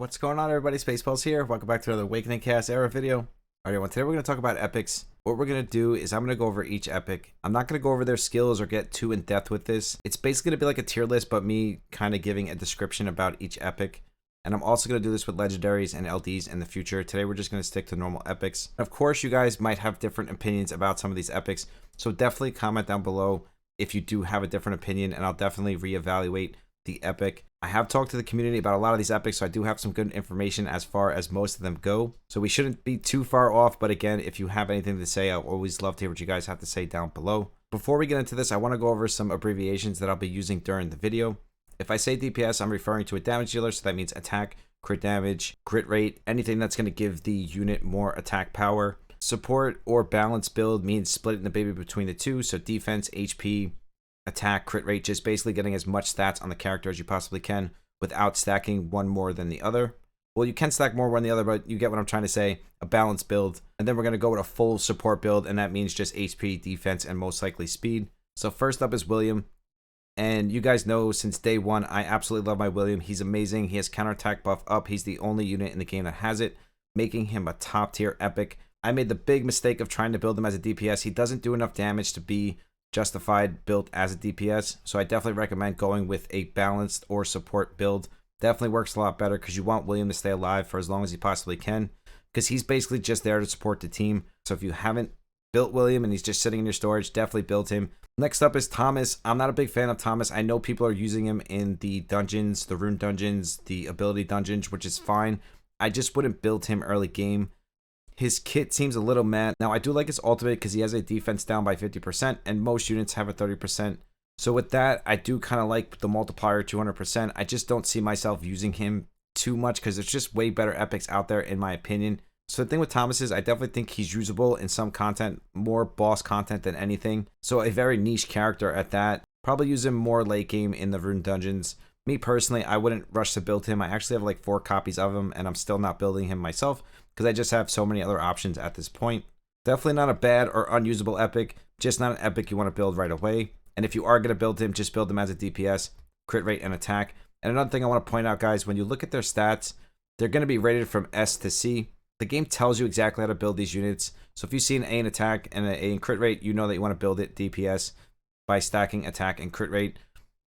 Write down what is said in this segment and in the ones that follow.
What's going on, everybody? Spaceballs here. Welcome back to another Awakening Cast era video. All right, everyone. Today we're going to talk about epics. What we're going to do is I'm going to go over each epic. I'm not going to go over their skills or get too in depth with this. It's basically going to be like a tier list, but me kind of giving a description about each epic. And I'm also going to do this with legendaries and LDs in the future. Today we're just going to stick to normal epics. Of course, you guys might have different opinions about some of these epics, so definitely comment down below if you do have a different opinion, and I'll definitely reevaluate the epic. I have talked to the community about a lot of these epics, so I do have some good information as far as most of them go. So we shouldn't be too far off, but again, if you have anything to say, I always love to hear what you guys have to say down below. Before we get into this, I want to go over some abbreviations that I'll be using during the video. If I say DPS, I'm referring to a damage dealer, so that means attack, crit damage, crit rate, anything that's going to give the unit more attack power. Support or balance build means splitting the baby between the two, so defense, HP, attack, crit rate, just basically getting as much stats on the character as you possibly can without stacking one more than the other. Well, you can stack more one than the other, but you get what I'm trying to say. A balanced build. And then we're going to go with a full support build, and that means just HP, defense, and most likely speed. So first up is William. And you guys know since day one, I absolutely love my William. He's amazing. He has counterattack buff up. He's the only unit in the game that has it, making him a top tier epic. I made the big mistake of trying to build him as a DPS. He doesn't do enough damage to be justified built as a DPS, so I definitely recommend going with a balanced or support build. Definitely works a lot better because you want William to stay alive for as long as he possibly can, because he's basically just there to support the team. So if you haven't built William and he's just sitting in your storage, definitely build him. Next up is Thomas. I'm not a big fan of Thomas. I know people are using him in the dungeons, the rune dungeons, the ability dungeons, which is fine. I just wouldn't build him early game. His kit seems a little mad. Now, I do like his ultimate because he has a defense down by 50%, and most units have a 30%. So with that, I do kind of like the multiplier 200%. I just don't see myself using him too much because there's just way better epics out there, in my opinion. So the thing with Thomas is I definitely think he's usable in some content, more boss content than anything. So a very niche character at that. Probably use him more late game in the rune dungeons. Me personally, I wouldn't rush to build him. I actually have like 4 copies of him, and I'm still not building him myself because I just have so many other options at this point. Definitely not a bad or unusable epic, just not an epic you want to build right away. And if you are going to build him, just build him as a DPS, crit rate, and attack. And another thing I want to point out, guys, when you look at their stats, they're going to be rated from S to C. The game tells you exactly how to build these units. So if you see an A in attack and an A in crit rate, you know that you want to build it DPS by stacking attack and crit rate.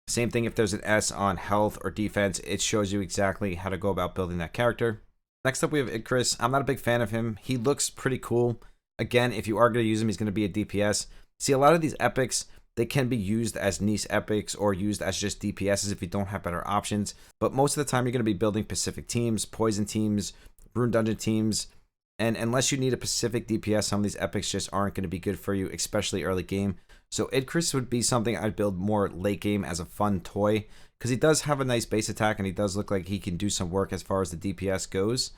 Same thing if there's an S on health or defense, it shows you exactly how to go about building that character. Next up, we have Icarus. I'm not a big fan of him. He looks pretty cool. Again, if you are going to use him, he's going to be a DPS. See, a lot of these epics, they can be used as niche epics or used as just DPSs if you don't have better options. But most of the time, you're going to be building Pacific teams, Poison teams, Rune Dungeon teams. And unless you need a Pacific DPS, some of these epics just aren't going to be good for you, especially early game. So Icarus would be something I'd build more late game as a fun toy, because he does have a nice base attack and he does look like he can do some work as far as the DPS goes.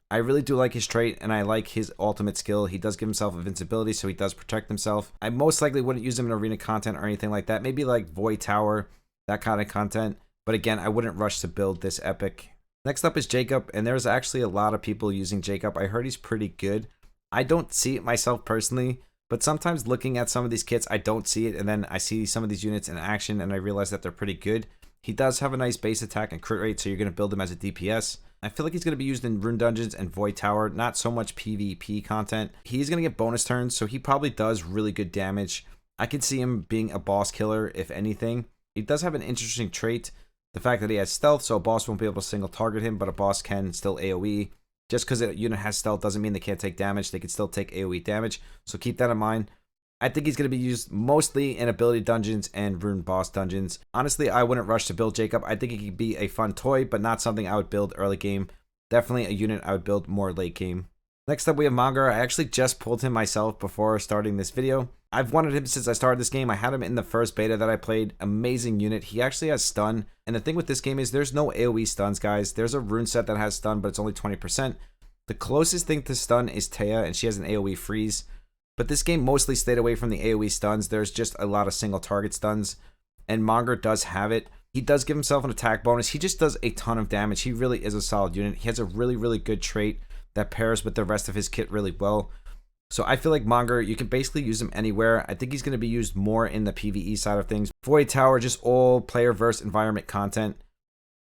I really do like his trait, and I like his ultimate skill. He does give himself invincibility, so he does protect himself. I most likely wouldn't use him in arena content or anything like that. Maybe like Void Tower, that kind of content. But again, I wouldn't rush to build this epic. Next up is Jacob, and there's actually a lot of people using Jacob. I heard he's pretty good. I don't see it myself personally, but sometimes looking at some of these kits, I don't see it, and then I see some of these units in action, and I realize that they're pretty good. He does have a nice base attack and crit rate, so you're going to build him as a DPS. I feel like he's going to be used in Rune Dungeons and Void Tower, not so much PvP content. He's going to get bonus turns, so he probably does really good damage. I could see him being a boss killer, if anything. He does have an interesting trait, the fact that he has stealth, so a boss won't be able to single target him, but a boss can still AoE. Just because a unit has stealth doesn't mean they can't take damage. They can still take AoE damage, so keep that in mind. I think he's going to be used mostly in ability dungeons and rune boss dungeons. Honestly, I wouldn't rush to build Jacob. I think he could be a fun toy, but not something I would build early game. Definitely a unit I would build more late game. Next up, we have Monger. I actually just pulled him myself before starting this video. I've wanted him since I started this game. I had him in the first beta that I played. Amazing unit. He actually has stun. And the thing with this game is there's no AoE stuns, guys. There's a rune set that has stun, but it's only 20%. The closest thing to stun is Taya, and she has an AoE freeze. But this game mostly stayed away from the AoE stuns. There's just a lot of single target stuns, and Monger does have it. He does give himself an attack bonus. He just does a ton of damage. He really is a solid unit. He has a really, really good trait that pairs with the rest of his kit really well. So I feel like Monger, you can basically use him anywhere. I think he's going to be used more in the PvE side of things. Void Tower, just all player versus environment content.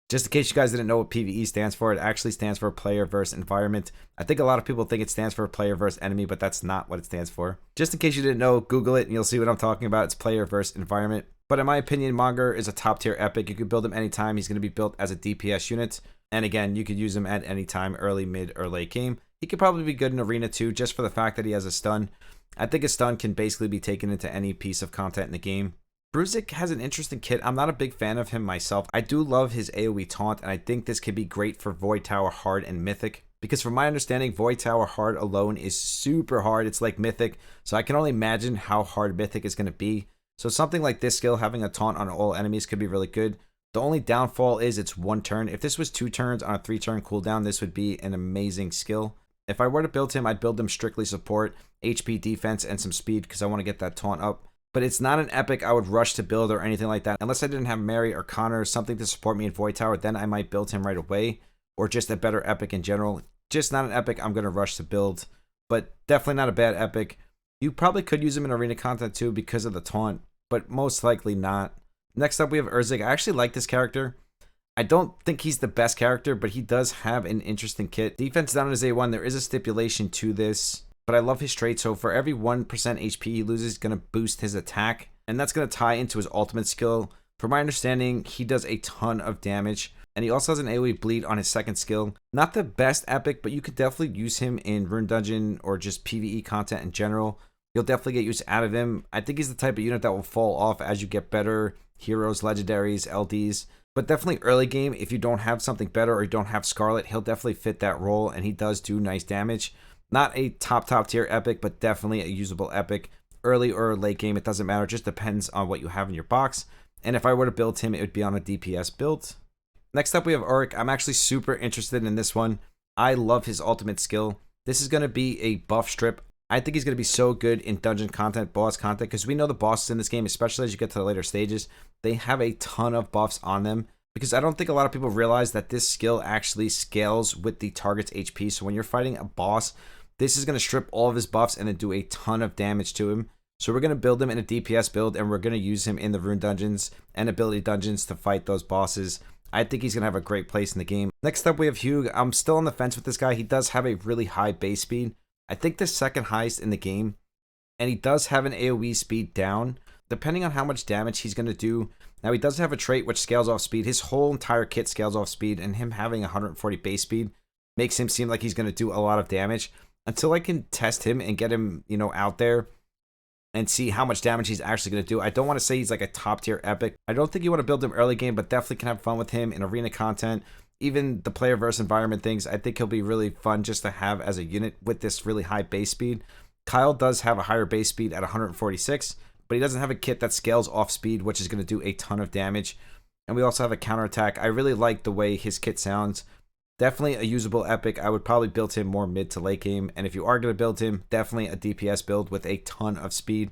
Just in case you guys didn't know what PvE stands for, it actually stands for player versus environment. I think a lot of people think it stands for player versus enemy, but that's not what it stands for. Just in case you didn't know, Google it and you'll see what I'm talking about. It's player versus environment. But in my opinion, Monger is a top tier epic. You can build him anytime. He's going to be built as a DPS unit. And again, you could use him at any time, early, mid, or late game. He could probably be good in arena too, just for the fact that he has a stun. I think a stun can basically be taken into any piece of content in the game. Bruzik has an interesting kit. I'm not a big fan of him myself. I do love his AoE taunt, and I think this could be great for Void Tower Hard and Mythic. Because from my understanding, Void Tower Hard alone is super hard. It's like Mythic, so I can only imagine how hard Mythic is going to be. So something like this skill, having a taunt on all enemies, could be really good. The only downfall is it's 1 turn. If this was 2 turns on a 3-turn cooldown, this would be an amazing skill. If I were to build him, I'd build him strictly support, HP defense, and some speed because I want to get that taunt up. But it's not an epic I would rush to build or anything like that. Unless I didn't have Mary or Connor, something to support me in Void Tower, then I might build him right away. Or just a better epic in general. Just not an epic I'm going to rush to build. But definitely not a bad epic. You probably could use him in arena content too because of the taunt. But most likely not. Next up we have Urzik. I actually like this character. I don't think he's the best character, but he does have an interesting kit. Defense down as A1. There is a stipulation to this. But I love his trait, so for every 1% HP he loses, he's going to boost his attack. And that's going to tie into his ultimate skill. From my understanding, he does a ton of damage. And he also has an AoE bleed on his second skill. Not the best epic, but you could definitely use him in Rune Dungeon or just PvE content in general. You'll definitely get use out of him. I think he's the type of unit that will fall off as you get better heroes, legendaries, LDs. But definitely early game, if you don't have something better or you don't have Scarlet, he'll definitely fit that role. And he does do nice damage. Not a top tier epic, but definitely a usable epic. Early or late game, it doesn't matter. It just depends on what you have in your box. And if I were to build him, it would be on a DPS build. Next up, we have Urzik. I'm actually super interested in this one. I love his ultimate skill. This is going to be a buff strip. I think he's going to be so good in dungeon content, boss content, because we know the bosses in this game, especially as you get to the later stages, they have a ton of buffs on them. Because I don't think a lot of people realize that this skill actually scales with the target's HP. So when you're fighting a boss, this is going to strip all of his buffs and then do a ton of damage to him. So we're going to build him in a DPS build, and we're going to use him in the rune dungeons and ability dungeons to fight those bosses. I think he's going to have a great place in the game. Next up, we have Hugh. I'm still on the fence with this guy. He does have a really high base speed. I think the second highest in the game. And he does have an AoE speed down, depending on how much damage he's going to do. Now, he does have a trait which scales off speed. His whole entire kit scales off speed, and him having 140 base speed makes him seem like he's going to do a lot of damage. Until I can test him and get him, out there and see how much damage he's actually going to do. I don't want to say he's like a top tier epic. I don't think you want to build him early game, but definitely can have fun with him in arena content. Even the player versus environment things, I think he'll be really fun just to have as a unit with this really high base speed. Kyle does have a higher base speed at 146, but he doesn't have a kit that scales off speed, which is going to do a ton of damage. And we also have a counterattack. I really like the way his kit sounds. Definitely a usable epic. I would probably build him more mid to late game. And if you are going to build him, definitely a DPS build with a ton of speed.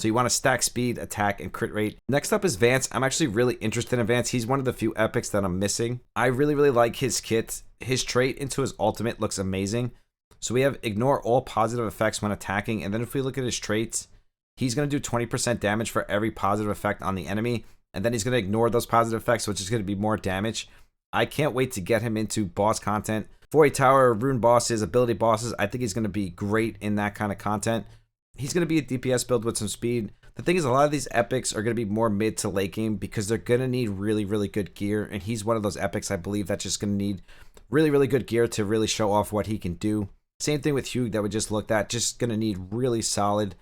So you want to stack speed, attack, and crit rate. Next up is Vance. I'm actually really interested in Vance. He's one of the few epics that I'm missing. I really like his kit. His trait into his ultimate looks amazing. So we have ignore all positive effects when attacking. And then if we look at his traits, he's going to do 20% damage for every positive effect on the enemy. And then he's going to ignore those positive effects, which is going to be more damage. I can't wait to get him into boss content. Void Tower, rune bosses, ability bosses. I think he's going to be great in that kind of content. He's going to be a DPS build with some speed. The thing is, a lot of these epics are going to be more mid to late game because they're going to need really good gear. And he's one of those epics, I believe, that's just going to need really good gear to really show off what he can do. Same thing with Hugh that we just looked at. Just going to need really solid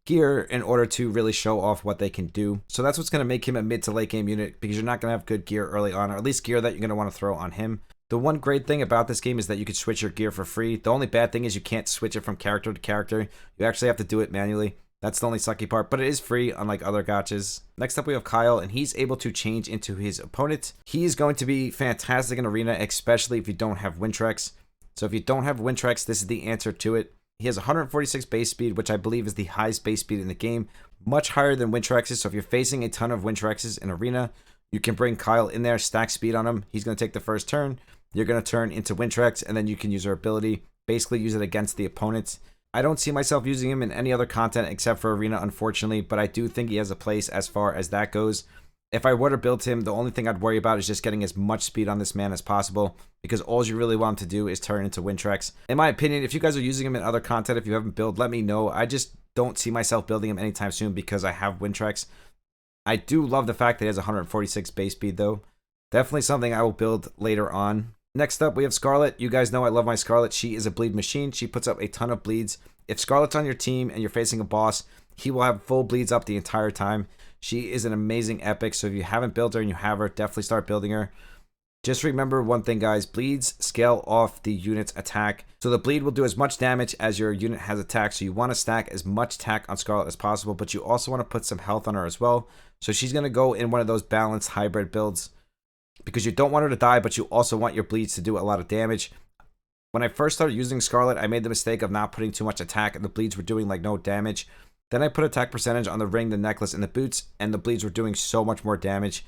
gear in order to really show off what they can do. So that's what's going to make him a mid to late game unit, because you're not going to have good gear early on, or at least gear that you're going to want to throw on him. The one great thing about this game is that you can switch your gear for free. The only bad thing is you can't switch it from character to character. You actually have to do it manually. That's the only sucky part, but it is free unlike other gachas. Next up we have Kyle, and he's able to change into his opponent. He is going to be fantastic in arena, especially if you don't have Wintrex. So if you don't have Wintrex, this is the answer to it. He has 146 base speed, which I believe is the highest base speed in the game. Much higher than Wintrex's, so if you're facing a ton of Wintrex's in arena, you can bring Kyle in there, stack speed on him. He's going to take the first turn. You're going to turn into Wintrex, and then you can use her ability. Basically use it against the opponents. I don't see myself using him in any other content except for arena, unfortunately, but I do think he has a place as far as that goes. If I were to build him, the only thing I'd worry about is just getting as much speed on this man as possible, because all you really want him to do is turn into Wintrex. In my opinion, if you guys are using him in other content, if you haven't built, let me know. I just don't see myself building him anytime soon because I have Wintrex. I do love the fact that he has 146 base speed though. Definitely something I will build later on. Next up, we have Scarlet. You guys know I love my Scarlet. She is a bleed machine. She puts up a ton of bleeds. If Scarlet's on your team and you're facing a boss, he will have full bleeds up the entire time. She is an amazing epic, so if you haven't built her and you have her, definitely start building her. Just remember one thing, guys. Bleeds scale off the unit's attack. So the bleed will do as much damage as your unit has attack. So you want to stack as much attack on Scarlet as possible, but you also want to put some health on her as well. So she's going to go in one of those balanced hybrid builds because you don't want her to die, but you also want your bleeds to do a lot of damage. When I first started using Scarlet, I made the mistake of not putting too much attack, and the bleeds were doing like no damage. Then I put attack percentage on the ring, the necklace, and the boots, and the bleeds were doing so much more damage.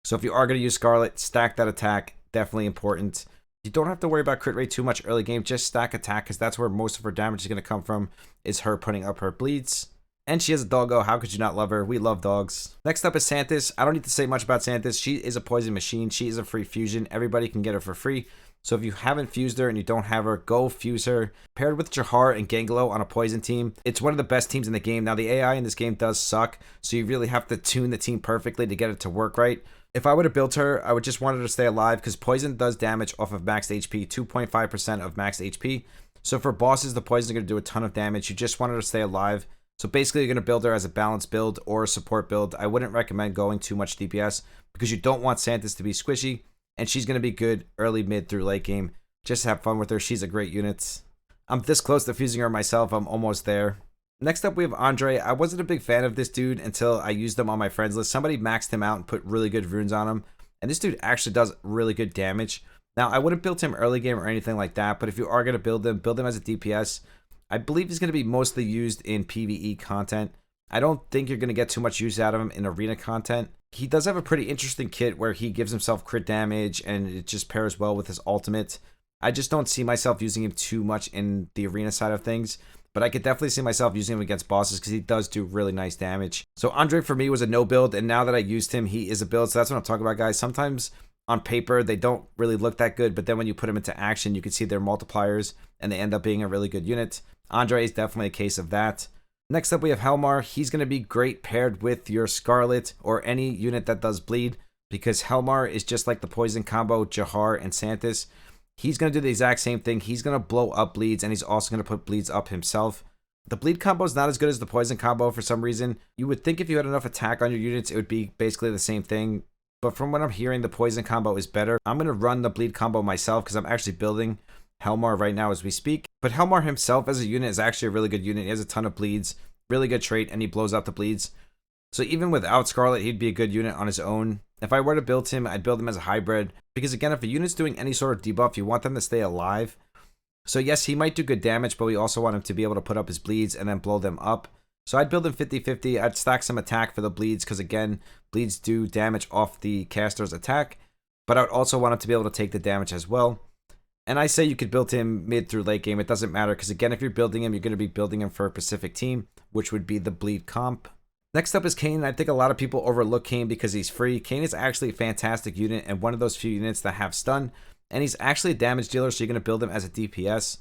So if you are going to use Scarlet, stack that attack. Definitely important. You don't have to worry about crit rate too much early game. Just stack attack because that's where most of her damage is going to come from, is her putting up her bleeds. And she has a doggo. How could you not love her? We love dogs. Next up is Santis. I don't need to say much about Santis. She is a poison machine. She is a free fusion. Everybody can get her for free. So if you haven't fused her and you don't have her, go fuse her. Paired with Dzhokhar and Gangelo on a poison team, it's one of the best teams in the game. Now, the AI in this game does suck, so you really have to tune the team perfectly to get it to work right. If I would have built her, I would just want her to stay alive because poison does damage off of maxed HP, 2.5% of maxed HP. So for bosses, the poison is going to do a ton of damage. You just want her to stay alive. So basically, you're going to build her as a balanced build or a support build. I wouldn't recommend going too much DPS because you don't want Santis to be squishy. And she's going to be good early, mid, through late game. Just have fun with her. She's a great unit. I'm this close to fusing her myself. I'm almost there. Next up, we have Andre. I wasn't a big fan of this dude until I used him on my friends list. Somebody maxed him out and put really good runes on him. And this dude actually does really good damage. Now, I wouldn't build him early game or anything like that. But if you are going to build him as a DPS. I believe he's going to be mostly used in PvE content. I don't think you're going to get too much use out of him in arena content. He does have a pretty interesting kit where he gives himself crit damage and it just pairs well with his ultimate. I just don't see myself using him too much in the arena side of things, but I could definitely see myself using him against bosses because he does do really nice damage. So Andre for me was a no build, and now that I used him, he is a build. So that's what I'm talking about, guys. Sometimes on paper, they don't really look that good, but then when you put them into action, you can see their multipliers and they end up being a really good unit. Andre is definitely a case of that. Next up, we have Helmar. He's going to be great paired with your Scarlet or any unit that does bleed because Helmar is just like the poison combo, Dzhokhar and Santis. He's going to do the exact same thing. He's going to blow up bleeds and he's also going to put bleeds up himself. The bleed combo is not as good as the poison combo for some reason. You would think if you had enough attack on your units, it would be basically the same thing. But from what I'm hearing, the poison combo is better. I'm going to run the bleed combo myself because I'm actually building Helmar right now as we speak. But Helmar himself as a unit is actually a really good unit. He has a ton of bleeds, really good trait, and he blows out the bleeds. So even without Scarlet, he'd be a good unit on his own. If I were to build him, I'd build him as a hybrid. Because again, if a unit's doing any sort of debuff, you want them to stay alive. So yes, he might do good damage, but we also want him to be able to put up his bleeds and then blow them up. So I'd build him 50-50. I'd stack some attack for the bleeds because again, bleeds do damage off the caster's attack. But I would also want him to be able to take the damage as well. And I say you could build him mid through late game. It doesn't matter because again, if you're building him, you're going to be building him for a specific team, which would be the bleed comp. Next up is Kane. I think a lot of people overlook Kane because he's free. Kane is actually a fantastic unit and one of those few units that have stun. And he's actually a damage dealer, so you're going to build him as a DPS.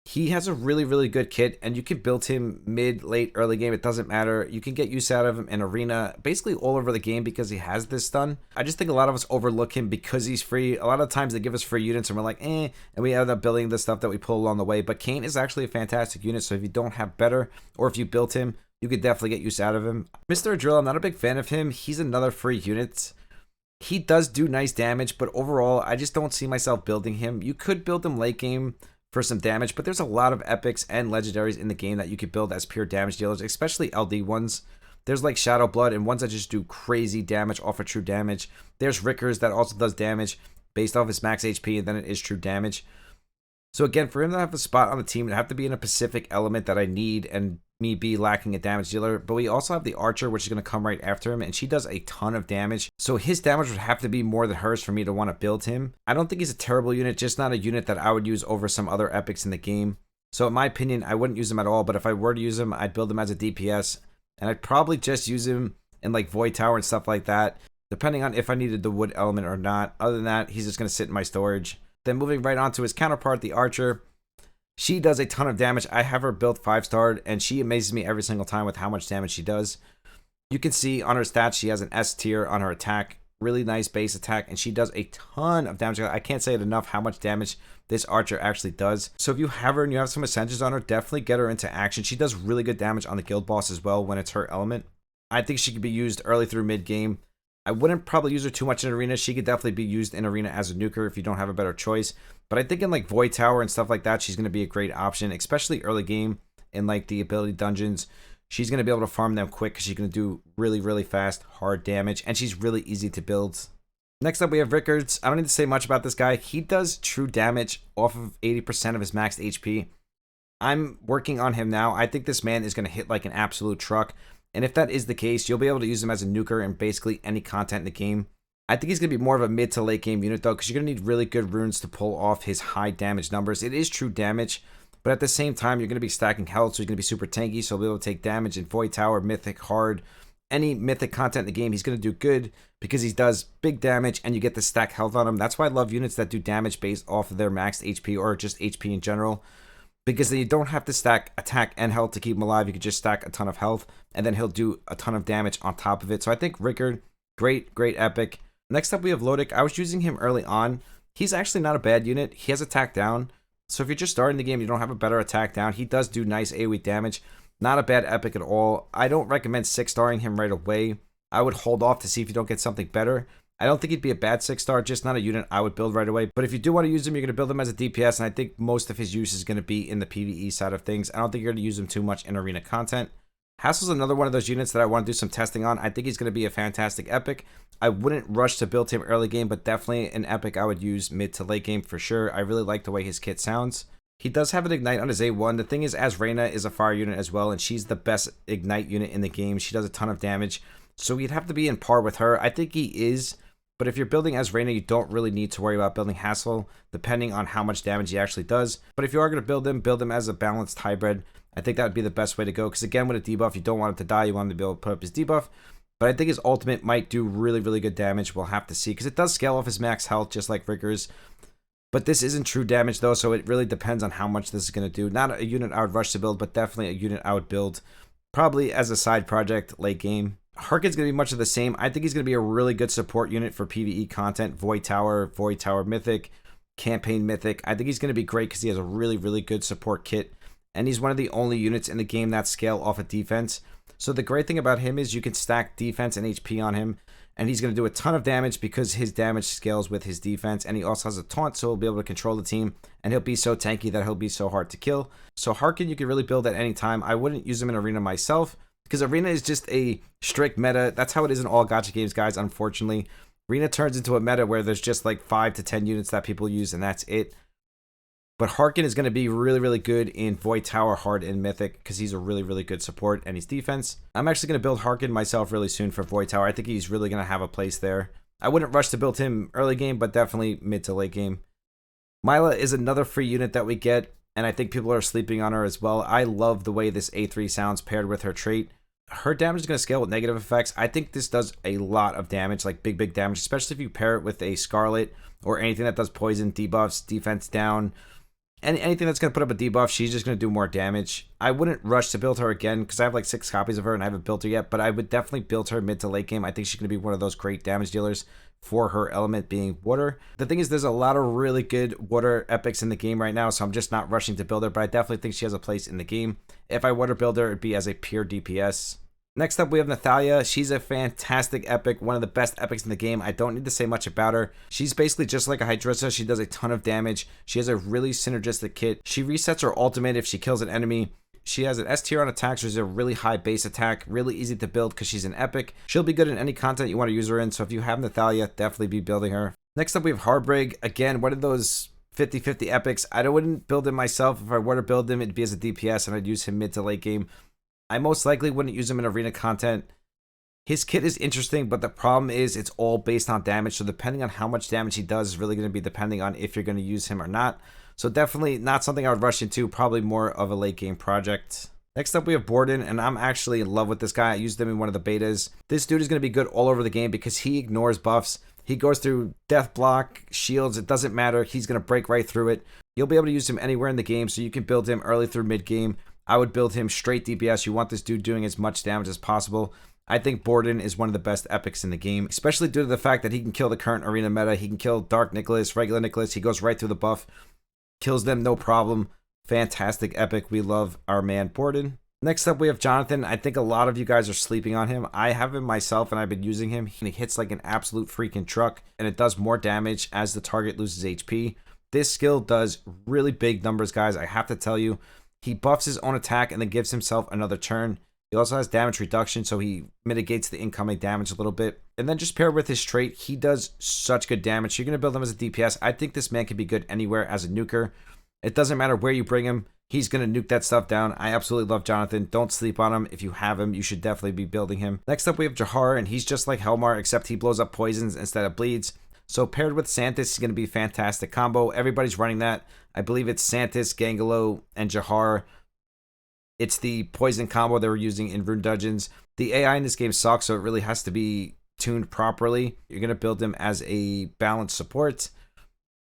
He has a really, really good kit, and you can build him mid, late, early game. It doesn't matter. You can get use out of him in arena, basically all over the game because he has this stun. I just think a lot of us overlook him because he's free. A lot of times they give us free units and we're like, and we end up building the stuff that we pull along the way. But Kane is actually a fantastic unit, so if you don't have better, or if you built him, you could definitely get use out of him. Mr. Drill, I'm not a big fan of him. He's another free unit. He does do nice damage, but overall, I just don't see myself building him. You could build him late game for some damage, but there's a lot of epics and legendaries in the game that you could build as pure damage dealers, especially LD ones. There's like Shadow Blood and ones that just do crazy damage off of true damage. There's Rickard that also does damage based off his max HP, and then it is true damage. So again, for him to have a spot on the team, it'd have to be in a specific element that I need and me be lacking a damage dealer. But we also have the Archer, which is going to come right after him, and she does a ton of damage. So his damage would have to be more than hers for me to want to build him. I don't think he's a terrible unit, just not a unit that I would use over some other epics in the game. So in my opinion, I wouldn't use him at all, but if I were to use him, I'd build him as a DPS, and I'd probably just use him and like Void Tower and stuff like that, depending on if I needed the wood element or not. Other than that, he's just going to sit in my storage. Then moving right on to his counterpart, the Archer. She does a ton of damage. I have her built 5-starred, and she amazes me every single time with how much damage she does. You can see on her stats, she has an S tier on her attack. Really nice base attack, and she does a ton of damage. I can't say it enough how much damage this Archer actually does. So if you have her and you have some Ascensions on her, definitely get her into action. She does really good damage on the guild boss as well when it's her element. I think she could be used early through mid game. I wouldn't probably use her too much in arena. She could definitely be used in arena as a nuker if you don't have a better choice. But I think in like Void Tower and stuff like that, she's going to be a great option, especially early game in like the ability dungeons. She's going to be able to farm them quick because she's going to do really, really fast, hard damage, and she's really easy to build. Next up, we have Rickard. I don't need to say much about this guy. He does true damage off of 80% of his maxed HP. I'm working on him now. I think this man is going to hit like an absolute truck. And if that is the case, you'll be able to use him as a nuker in basically any content in the game. I think he's going to be more of a mid to late game unit though, because you're going to need really good runes to pull off his high damage numbers. It is true damage, but at the same time, you're going to be stacking health, so he's going to be super tanky, so he'll be able to take damage in Void Tower, Mythic, Hard. Any Mythic content in the game, he's going to do good because he does big damage and you get to stack health on him. That's why I love units that do damage based off of their maxed HP or just HP in general, because then you don't have to stack attack and health to keep him alive. You could just stack a ton of health, and then he'll do a ton of damage on top of it. So I think Rickard, great epic. Next up, we have Lodic. I was using him early on. He's actually not a bad unit. He has attack down. So if you're just starting the game, you don't have a better attack down. He does do nice AoE damage. Not a bad epic at all. I don't recommend 6-starring him right away. I would hold off to see if you don't get something better. I don't think he'd be a bad 6-star, just not a unit I would build right away. But if you do want to use him, you're going to build him as a DPS, and I think most of his use is going to be in the PvE side of things. I don't think you're going to use him too much in arena content. Hassle's another one of those units that I want to do some testing on. I think he's going to be a fantastic epic. I wouldn't rush to build him early game, but definitely an epic I would use mid to late game for sure. I really like the way his kit sounds. He does have an Ignite on his A1. The thing is, Azraina is a fire unit as well, and she's the best Ignite unit in the game. She does a ton of damage, so he'd have to be in par with her. I think he is, but if you're building Azraina, you don't really need to worry about building Hassle, depending on how much damage he actually does. But if you are going to build him as a balanced hybrid. I think that would be the best way to go, because again, with a debuff, you don't want him to die. You want him to be able to put up his debuff. But I think his ultimate might do really good damage. We'll have to see, because it does scale off his max health, just like Rickard's. But this isn't true damage though, so it really depends on how much this is going to do. Not a unit I would rush to build, but definitely a unit I would build probably as a side project late game. Harkin's going to be much of the same. I think he's going to be a really good support unit for PvE content. Void Tower Mythic, Campaign Mythic. I think he's going to be great because he has a really good support kit. And he's one of the only units in the game that scale off of defense. So the great thing about him is you can stack defense and HP on him, and he's going to do a ton of damage because his damage scales with his defense, and he also has a taunt, so he'll be able to control the team, and he'll be so tanky that he'll be so hard to kill. So Harkin you can really build at any time. I wouldn't use him in arena myself, because arena is just a strict meta. That's how it is in all gacha games, guys, unfortunately. Arena turns into a meta where there's just like 5 to 10 units that people use, and that's it. But Harkin is going to be really good in Void Tower, Hard, and Mythic because he's a really good support and he's defense. I'm actually going to build Harkin myself really soon for Void Tower. I think he's really going to have a place there. I wouldn't rush to build him early game, but definitely mid to late game. Myla is another free unit that we get, and I think people are sleeping on her as well. I love the way this A3 sounds paired with her trait. Her damage is going to scale with negative effects. I think this does a lot of damage, like big damage, especially if you pair it with a Scarlet or anything that does poison, debuffs, defense down. Anything that's going to put up a debuff, she's just going to do more damage. I wouldn't rush to build her again because I have like 6 copies of her and I haven't built her yet, but I would definitely build her mid to late game. I think she's going to be one of those great damage dealers for her element being water. The thing is, there's a lot of really good water epics in the game right now, so I'm just not rushing to build her, but I definitely think she has a place in the game. If I water build her, it'd be as a pure DPS. Next up, we have Nathalia. She's a fantastic epic, one of the best epics in the game. I don't need to say much about her. She's basically just like a Hydrissa. She does a ton of damage. She has a really synergistic kit. She resets her ultimate if she kills an enemy. She has an S tier on attacks, which is a really high base attack, really easy to build because she's an epic. She'll be good in any content you want to use her in, so if you have Nathalia, definitely be building her. Next up, we have Heartbreak. Again, one of those 50-50 epics. I wouldn't build him myself. If I were to build him, it'd be as a DPS, and I'd use him mid to late game. I most likely wouldn't use him in arena content. His kit is interesting, but the problem is it's all based on damage. So depending on how much damage he does is really going to be depending on if you're going to use him or not. So definitely not something I would rush into, probably more of a late game project. Next up, we have Borden, and I'm actually in love with this guy. I used him in one of the betas. This dude is going to be good all over the game because he ignores buffs. He goes through death block, shields, it doesn't matter. He's going to break right through it. You'll be able to use him anywhere in the game, so you can build him early through mid game. I would build him straight DPS. You want this dude doing as much damage as possible. I think Borden is one of the best epics in the game, especially due to the fact that he can kill the current arena meta. He can kill Dark Nicholas, regular Nicholas. He goes right through the buff, kills them no problem. Fantastic epic. We love our man Borden. Next up, we have Jonathan. I think a lot of you guys are sleeping on him. I have him myself, and I've been using him. He hits like an absolute freaking truck, and it does more damage as the target loses HP. This skill does really big numbers, guys. I have to tell you. He buffs his own attack and then gives himself another turn. He also has damage reduction, so he mitigates the incoming damage a little bit. And then just paired with his trait, he does such good damage. You're going to build him as a DPS. I think this man can be good anywhere as a nuker. It doesn't matter where you bring him. He's going to nuke that stuff down. I absolutely love Jonathan. Don't sleep on him. If you have him, you should definitely be building him. Next up, we have Dzhokhar, and he's just like Helmar, except he blows up poisons instead of bleeds. So paired with Santis, is going to be a fantastic combo. Everybody's running that. I believe it's Santis, Gangelo, and Dzhokhar. It's the poison combo they were using in Rune Dungeons. The AI in this game sucks, so it really has to be tuned properly. You're going to build him as a balanced support.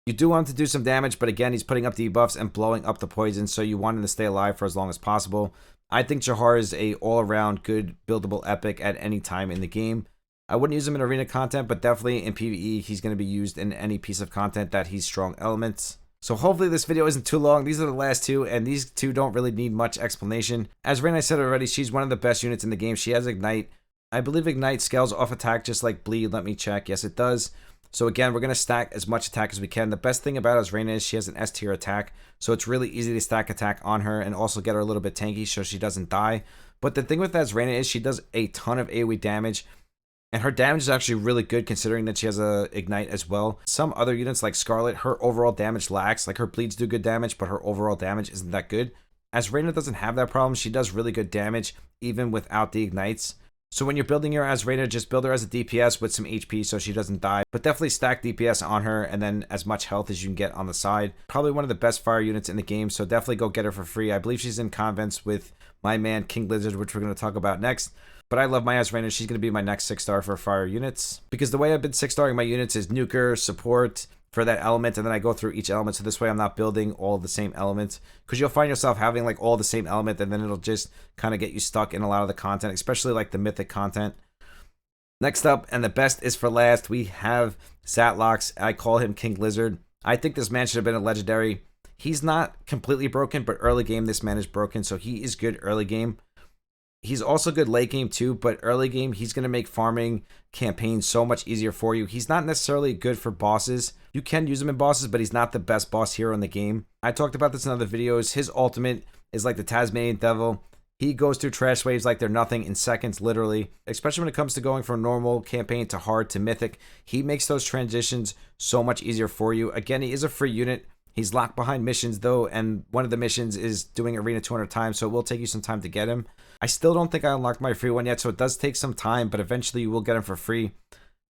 You do want him to do some damage, but again, he's putting up debuffs and blowing up the poison, so you want him to stay alive for as long as possible. I think Dzhokhar is a all-around good buildable epic at any time in the game. I wouldn't use him in arena content, but definitely in PvE, he's going to be used in any piece of content that he's strong elements. So hopefully this video isn't too long. These are the last two, and these two don't really need much explanation. As Rain, I said already, she's one of the best units in the game. She has Ignite. I believe Ignite scales off attack just like Bleed. Let me check. Yes, it does. So again, we're going to stack as much attack as we can. The best thing about Rain is she has an S tier attack, so it's really easy to stack attack on her and also get her a little bit tanky so she doesn't die. But the thing with Rain is she does a ton of AoE damage, and her damage is actually really good considering that she has a Ignite as well. Some other units like Scarlet, her overall damage lacks. Like her bleeds do good damage, but her overall damage isn't that good. As Reyna doesn't have that problem, she does really good damage even without the Ignites. So when you're building her as Reyna, just build her as a DPS with some HP so she doesn't die. But definitely stack DPS on her and then as much health as you can get on the side. Probably one of the best fire units in the game, so definitely go get her for free. I believe she's in convents with my man King Lizard, which we're going to talk about next. But I love my ass Reyna. She's going to be my next 6-star for fire units. Because the way I've been 6-starring my units is nuker, support for that element, and then I go through each element. So this way I'm not building all the same elements. Because you'll find yourself having like all the same element, and then it'll just kind of get you stuck in a lot of the content, especially like the mythic content. Next up, and the best is for last, we have Zatlox. I call him King Lizard. I think this man should have been a legendary. He's not completely broken, but early game this man is broken, so he is good early game. He's also good late game too, but early game, he's going to make farming campaigns so much easier for you. He's not necessarily good for bosses. You can use him in bosses, but he's not the best boss hero in the game. I talked about this in other videos. His ultimate is like the Tasmanian Devil. He goes through trash waves like they're nothing in seconds, literally. Especially when it comes to going from normal campaign to hard to mythic. He makes those transitions so much easier for you. Again, he is a free unit. He's locked behind missions though, and one of the missions is doing arena 200 times, so it will take you some time to get him. I still don't think I unlocked my free one yet, so it does take some time, but eventually you will get him for free.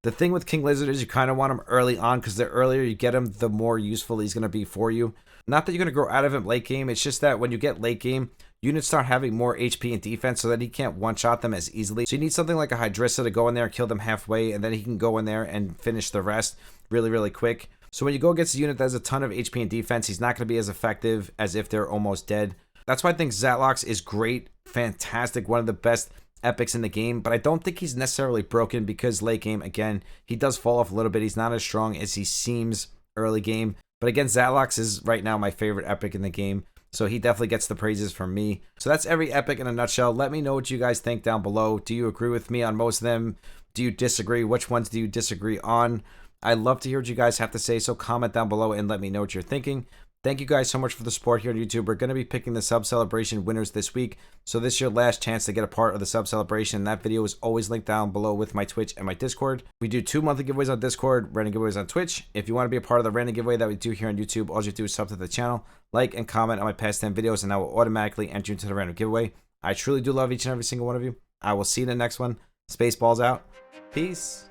The thing with King Lizard is you kind of want him early on, because the earlier you get him, the more useful he's going to be for you. Not that you're going to grow out of him late game, it's just that when you get late game, units start having more HP and defense so that he can't one-shot them as easily. So you need something like a Hydrissa to go in there and kill them halfway, and then he can go in there and finish the rest really, really quick. So when you go against a unit that has a ton of HP and defense, he's not going to be as effective as if they're almost dead. That's why I think Zatlox is great, fantastic, one of the best epics in the game, but I don't think he's necessarily broken because late game, again, he does fall off a little bit. He's not as strong as he seems early game. But again, Zatlox is right now my favorite epic in the game, so he definitely gets the praises from me. So that's every epic in a nutshell. Let me know what you guys think down below. Do you agree with me on most of them? Do you disagree? Which ones do you disagree on? I'd love to hear what you guys have to say, so comment down below and let me know what you're thinking. Thank you guys so much for the support here on YouTube. We're going to be picking the sub celebration winners this week, so this is your last chance to get a part of the sub celebration. That video is always linked down below with my Twitch and my Discord. We do 2 monthly giveaways on Discord, random giveaways on Twitch. If you want to be a part of the random giveaway that we do here on YouTube, all you have to do is sub to the channel, like and comment on my past 10 videos, and that will automatically enter you into the random giveaway. I truly do love each and every single one of you. I will see you in the next one. Spaceballs out. Peace.